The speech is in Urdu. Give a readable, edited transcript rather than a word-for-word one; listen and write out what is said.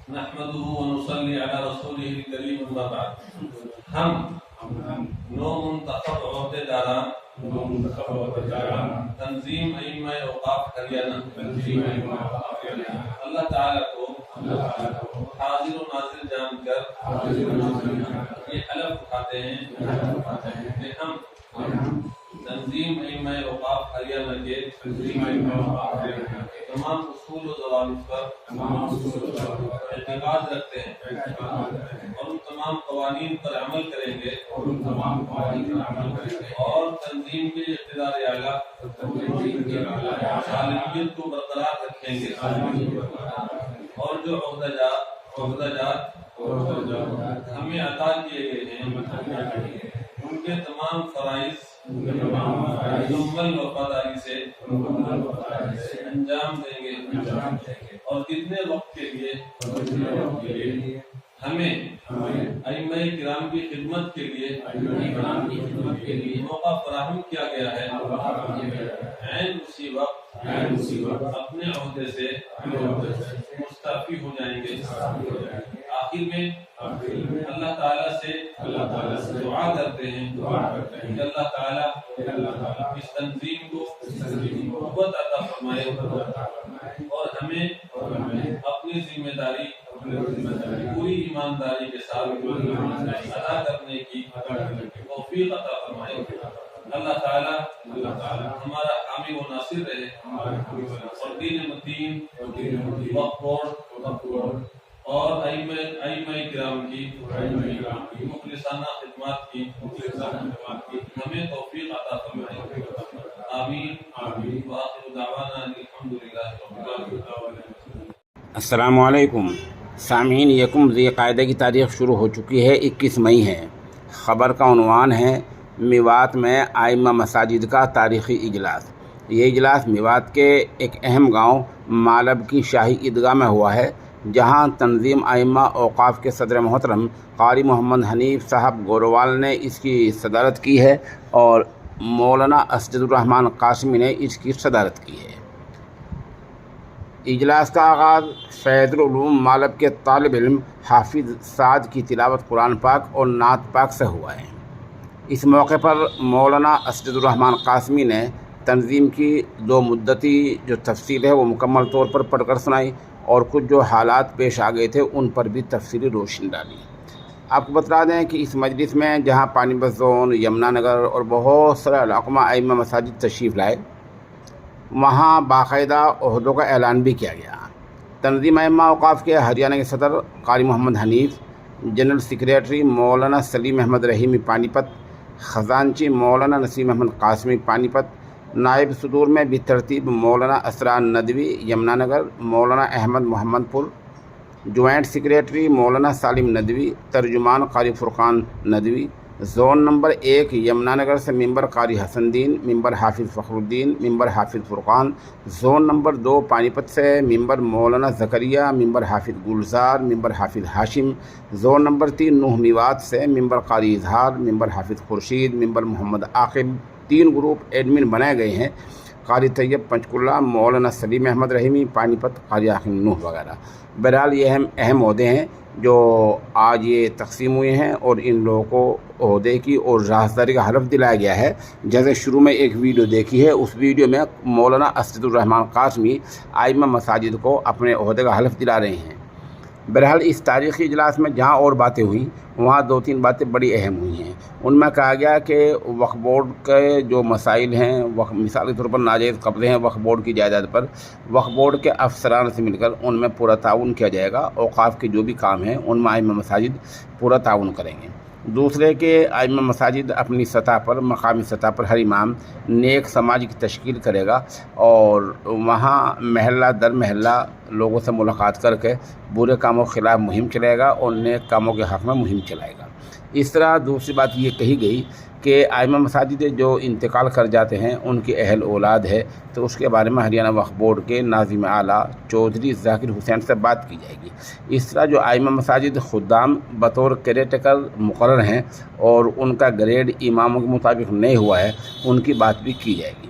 نحمده ونصلي على رسوله الكريم اما بعد. ہم نو منتخب عہدیداران تنظیم ائمہ اوقاف ہریانہ اللہ تعالیٰ کو حاضر و ناظر جان کر یہ حلف اٹھاتے ہیں کہ ہم تنظیم ائمہ اوقاف ہریانہ کے تمام اصول و ضوابط پر اعتقاد رکھتے ہیں اور ان تمام قوانین پر عمل کریں گے اور تنظیم کے اقتدار اعلیٰ سالمیت کو برقرار رکھیں گے اور جو عہدیدار ہمیں عطا کیے گئے ہیں ان کے تمام فرائض مکمل وفاداری سے انجام دیں گے اور کتنے وقت کے لیے ہمیں ائمہ کرام کی خدمت کے لیے موقع فراہم کیا گیا ہے عین اسی وقت اپنے عہدے سے مستعفی ہو جائیں گے. آخر میں اللہ تعالیٰ سے دعا کرتے ہیں کہ اللہ تعالیٰ اس تنظیم کو قوت عطا فرمائے اور ہمیں اپنی ذمہ داری پوری ایمانداری کے ساتھ ادا کرنے کی توفیق عطا فرمائے. اللہ تعالیٰ ہمارا حامی و ناصر رہے اور دین متین وقف بورڈ اور ائمہ کرام کی مخلصانہ خدمات کی ہمیں توفیق عطا فرمائے. آمین. وآخر دعوانا الحمدللہ رب العالمین. السلام علیکم سامعین. یکم ذی قعدہ کی تاریخ شروع ہو چکی ہے، 21 مئی ہے. خبر کا عنوان ہے میوات میں ائمہ مساجد کا تاریخی اجلاس. یہ اجلاس میوات کے ایک اہم گاؤں مالب کی شاہی عیدگاہ میں ہوا ہے، جہاں تنظیم ائمہ اوقاف کے صدر محترم قاری محمد حنیف صاحب گوروال نے اس کی صدارت کی ہے اور مولانا اسجد الرحمان قاسمی نے اس کی صدارت کی ہے. اجلاس کا آغاز فیض العلوم مالب کے طالب علم حافظ سعد کی تلاوت قرآن پاک اور نعت پاک سے ہوا ہے. اس موقع پر مولانا اسجد الرحمان قاسمی نے تنظیم کی 2 مدتی جو تفصیل ہے وہ مکمل طور پر پڑھ کر سنائی اور کچھ جو حالات پیش آ گئے تھے ان پر بھی تفصیلی روشنی ڈالی. آپ کو بتا دیں کہ اس مجلس میں جہاں پانی بت زون، یمنا نگر اور بہت سارے علاقوں میں ائمہ مساجد تشریف لائے، وہاں باقاعدہ عہدوں کا اعلان بھی کیا گیا. تنظیم ائمہ اوقاف کے ہریانہ کے صدر قاری محمد حنیف، جنرل سیکریٹری مولانا سلیم احمد رحیمی پانی پت، خزانچی مولانا نسیم احمد قاسمی پانی پت، نائب صدور میں بھی ترتیب مولانا اسرار ندوی یمنا نگر، مولانا احمد محمد پور، جوائنٹ سیکریٹری مولانا سالم ندوی، ترجمان قاری فرقان ندوی. زون نمبر 1 یمنا نگر سے ممبر قاری حسن دین، ممبر حافظ فخر الدین، ممبر حافظ فرقان. زون نمبر 2 پانی پت سے ممبر مولانا زکریا، ممبر حافظ گلزار، ممبر حافظ ہاشم. زون نمبر 3 نوح میوات سے ممبر قاری اظہار، ممبر حافظ خورشید، ممبر محمد عاقب. 3 گروپ ایڈمن بنائے گئے ہیں: قاری طیب پنچکولہ، مولانا سلیم احمد رحیمی پانی پت، قاری عاقب نوح وغیرہ. بہرحال یہ اہم عہدے ہیں جو آج یہ تقسیم ہوئے ہیں اور ان لوگوں کو عہدے کی اور رازداری کا حلف دلایا گیا ہے. جیسے شروع میں ایک ویڈیو دیکھی ہے، اس ویڈیو میں مولانا اسجد الرحمان قاسمی ائمہ مساجد کو اپنے عہدے کا حلف دلا رہے ہیں. بہرحال اس تاریخی اجلاس میں جہاں اور باتیں ہوئیں وہاں 2-3 باتیں بڑی اہم ہوئی ہیں. ان میں کہا گیا کہ وقف بورڈ کے جو مسائل ہیں، مثال کے طور پر ناجائز قبضے ہیں وقف بورڈ کی جائیداد پر، وقف بورڈ کے افسران سے مل کر ان میں پورا تعاون کیا جائے گا. اوقاف کے جو بھی کام ہیں ان میں ائمہ مساجد پورا تعاون کریں گے. دوسرے کہ ائمہ مساجد اپنی سطح پر، مقامی سطح پر ہر امام نیک سماج کی تشکیل کرے گا اور وہاں محلہ در محلہ لوگوں سے ملاقات کر کے برے کاموں کے خلاف مہم چلائے گا اور نیک کاموں کے حق میں مہم چلائے گا. اس طرح دوسری بات یہ کہی گئی کہ ائمہ مساجد جو انتقال کر جاتے ہیں ان کی اہل اولاد ہے تو اس کے بارے میں ہریانہ وقف بورڈ کے ناظم اعلیٰ چودھری ذاکر حسین سے بات کی جائے گی. اس طرح جو ائمہ مساجد خدام بطور کیریٹیکر مقرر ہیں اور ان کا گریڈ اماموں کے مطابق نہیں ہوا ہے، ان کی بات بھی کی جائے گی.